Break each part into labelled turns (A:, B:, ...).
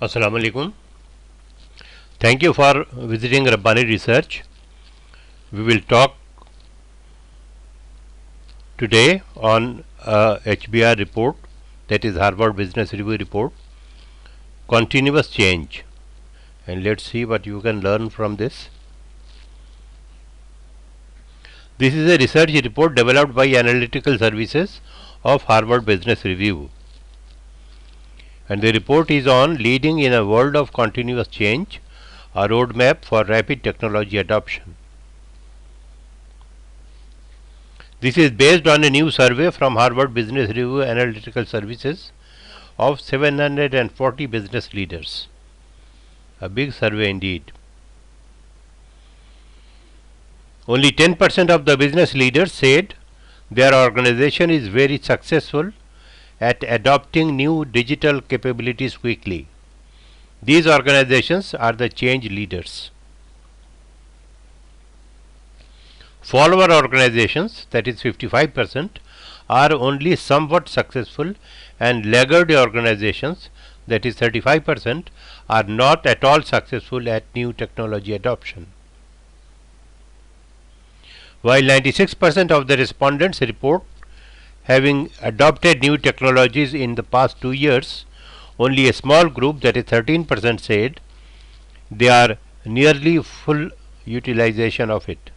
A: Assalamu alaikum. Thank you for visiting Rabbani Research. We will talk today on HBR report, that is Harvard Business Review report, continuous change, and let's see what you can learn from this. This is a research report developed by Analytical Services of Harvard Business Review, and the report is on leading in a world of continuous change, a roadmap for rapid technology adoption. This is based on a new survey from Harvard Business Review Analytical Services of 740 business leaders. A big survey indeed. Only 10% of the business leaders said their organization is very successful at adopting new digital capabilities quickly. These organizations are the change leaders. Follower organizations, that is 55%, are only somewhat successful, and laggard organizations, that is 35%, are not at all successful at new technology adoption. While 96% of the respondents report having adopted new technologies in the past 2 years, only a small group, that is 13%, said they are nearly full utilization of it.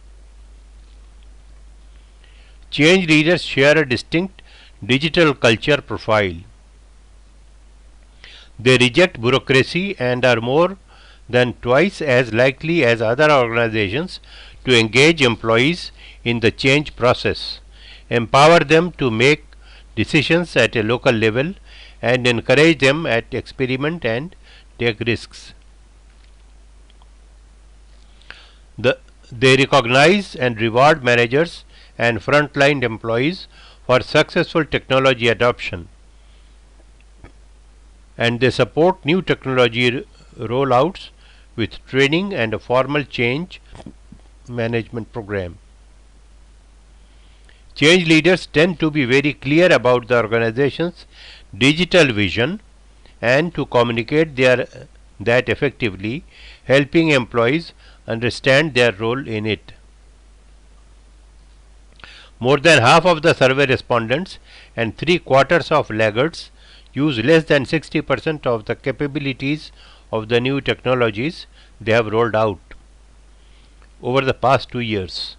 A: Change leaders share a distinct digital culture profile. They reject bureaucracy and are more than twice as likely as other organizations to engage employees in the change process, empower them to make decisions at a local level, and encourage them at experiment and take risks. They recognize and reward managers and frontline employees for successful technology adoption, and they support new technology rollouts with training and a formal change management program. Change leaders tend to be very clear about the organization's digital vision and to communicate that effectively, helping employees understand their role in it. More than half of the survey respondents and 3/4 of laggards use less than 60% of the capabilities of the new technologies they have rolled out over the past 2 years.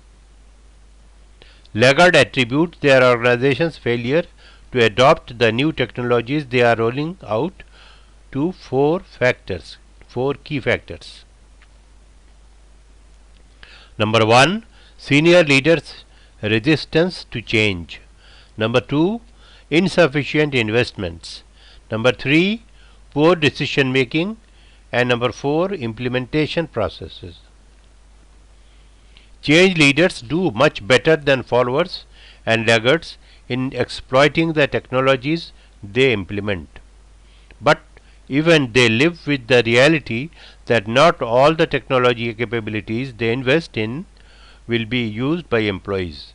A: Laggard attribute their organization's failure to adopt the new technologies they are rolling out to four key factors. Number 1, senior leaders' resistance to change. Number 2, insufficient investments. Number 3, poor decision making. And number 4, implementation processes. Change leaders do much better than followers and laggards in exploiting the technologies they implement. But even they live with the reality that not all the technology capabilities they invest in will be used by employees.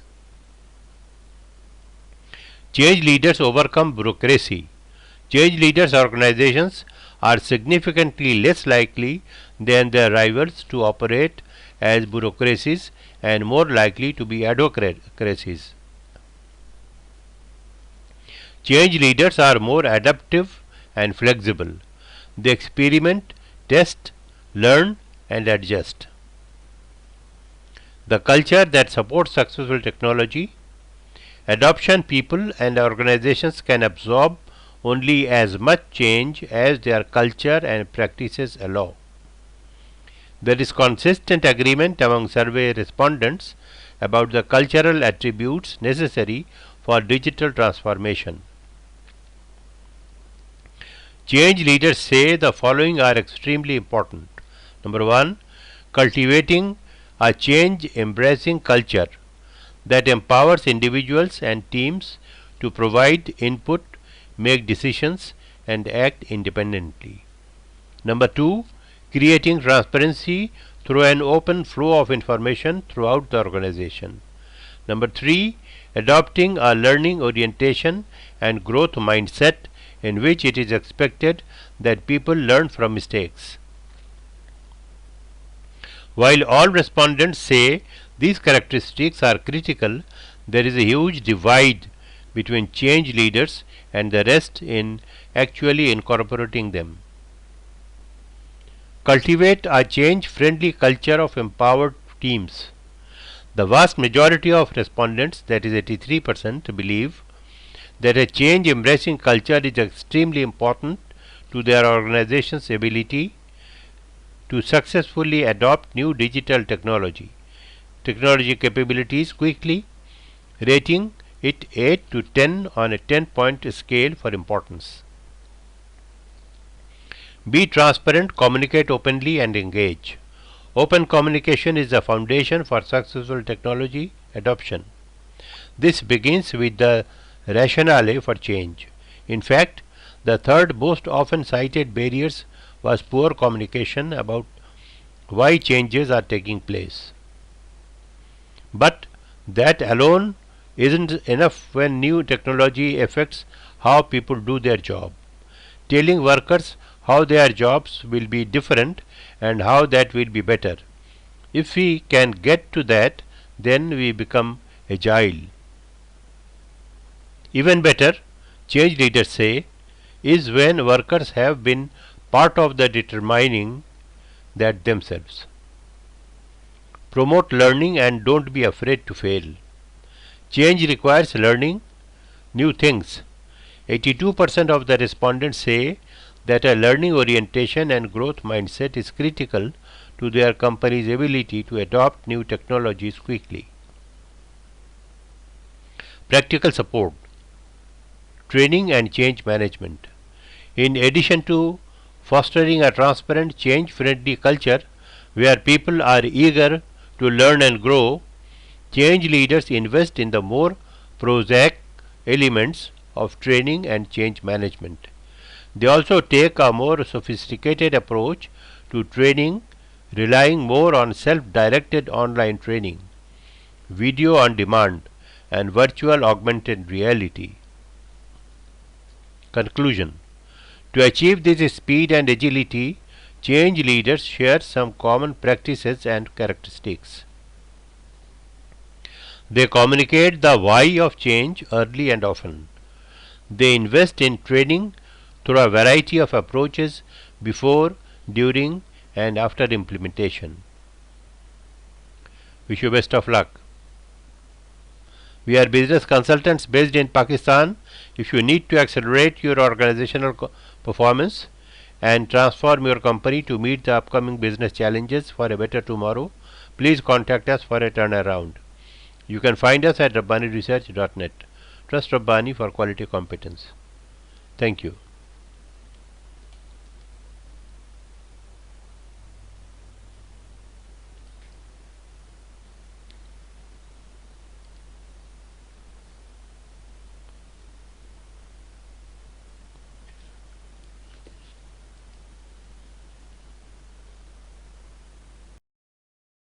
A: Change leaders overcome bureaucracy. Change leaders' organizations are significantly less likely than their rivals to operate as bureaucracies and more likely to be advocacies. Change leaders are more adaptive and flexible. They experiment, test, learn, and adjust. The culture that supports successful technology adoption, people and organizations can absorb only as much change as their culture and practices allow. There is consistent agreement among survey respondents about the cultural attributes necessary for digital transformation. Change leaders say the following are extremely important. Number 1, cultivating a change-embracing culture that empowers individuals and teams to provide input, make decisions, and act independently. Number 2, creating transparency through an open flow of information throughout the organization. Number 3, adopting a learning orientation and growth mindset in which it is expected that people learn from mistakes. While all respondents say these characteristics are critical, there is a huge divide between change leaders and the rest in actually incorporating them. Cultivate a change-friendly culture of empowered teams. The vast majority of respondents, that is 83%, believe that a change-embracing culture is extremely important to their organization's ability to successfully adopt new digital technology capabilities quickly, rating it 8 to 10 on a 10-point scale for importance. Be transparent, communicate openly, and engage. Open communication is the foundation for successful technology adoption. This begins with the rationale for change. In fact, the third most often cited barriers was poor communication about why changes are taking place. But that alone isn't enough when new technology affects how people do their job. Telling workers how their jobs will be different and how that will be better. If we can get to that, then we become agile. Even better, change leaders say, is when workers have been part of the determining that themselves. Promote learning and don't be afraid to fail. Change requires learning new things. 82% of the respondents say that a learning orientation and growth mindset is critical to their company's ability to adopt new technologies quickly. Practical support, training and change management. In addition to fostering a transparent, change-friendly culture where people are eager to learn and grow, change leaders invest in the more prosaic elements of training and change management. They also take a more sophisticated approach to training, relying more on self-directed online training, video on demand, and virtual augmented reality. Conclusion: to achieve this speed and agility, change leaders share some common practices and characteristics. They communicate the why of change early and often. They invest in training through a variety of approaches before, during, and after implementation. Wish you best of luck. We are business consultants based in Pakistan. If you need to accelerate your organizational performance and transform your company to meet the upcoming business challenges for a better tomorrow, please contact us for a turnaround. You can find us at rabbaniresearch.net. Trust Rabbani for quality competence. Thank you.